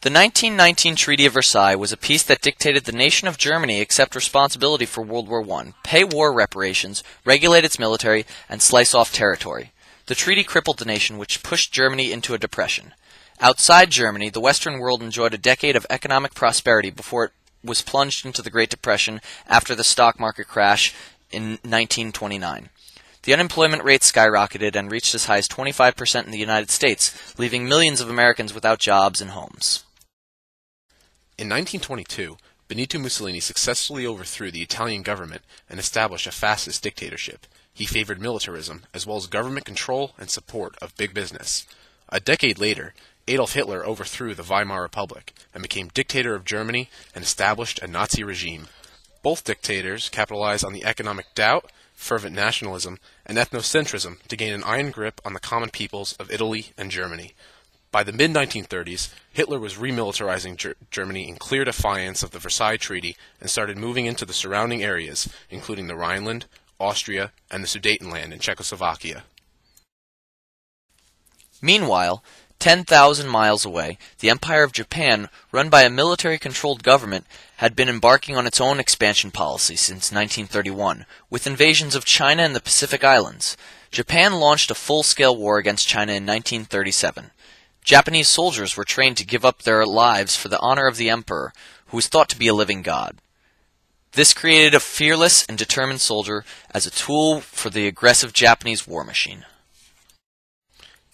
The 1919 Treaty of Versailles was a peace that dictated the nation of Germany accept responsibility for World War I, pay war reparations, regulate its military, and slice off territory. The treaty crippled the nation, which pushed Germany into a depression. Outside Germany, the Western world enjoyed a decade of economic prosperity before it was plunged into the Great Depression after the stock market crash in 1929. The unemployment rate skyrocketed and reached as high as 25% in the United States, leaving millions of Americans without jobs and homes. In 1922, Benito Mussolini successfully overthrew the Italian government and established a fascist dictatorship. He favored militarism, as well as government control and support of big business. A decade later, Adolf Hitler overthrew the Weimar Republic and became dictator of Germany and established a Nazi regime. Both dictators capitalized on the economic doubt, fervent nationalism, and ethnocentrism to gain an iron grip on the common peoples of Italy and Germany. By the mid-1930s, Hitler was remilitarizing Germany in clear defiance of the Versailles Treaty and started moving into the surrounding areas, including the Rhineland, Austria, and the Sudetenland in Czechoslovakia. Meanwhile, 10,000 miles away, the Empire of Japan, run by a military-controlled government, had been embarking on its own expansion policy since 1931, with invasions of China and the Pacific Islands. Japan launched a full-scale war against China in 1937. Japanese soldiers were trained to give up their lives for the honor of the emperor, who was thought to be a living god. This created a fearless and determined soldier as a tool for the aggressive Japanese war machine.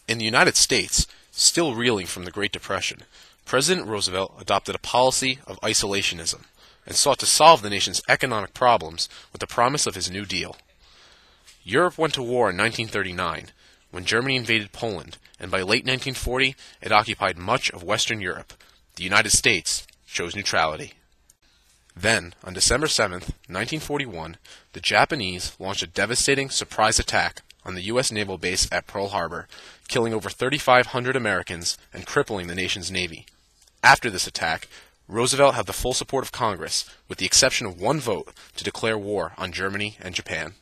In the United States, still reeling from the Great Depression, President Roosevelt adopted a policy of isolationism and sought to solve the nation's economic problems with the promise of his New Deal. Europe went to war in 1939, when Germany invaded Poland, and by late 1940 it occupied much of Western Europe. The United States chose neutrality. Then, on December 7, 1941, the Japanese launched a devastating surprise attack on the U.S. naval base at Pearl Harbor, killing over 3,500 Americans and crippling the nation's navy. After this attack, Roosevelt had the full support of Congress, with the exception of one vote to declare war on Germany and Japan.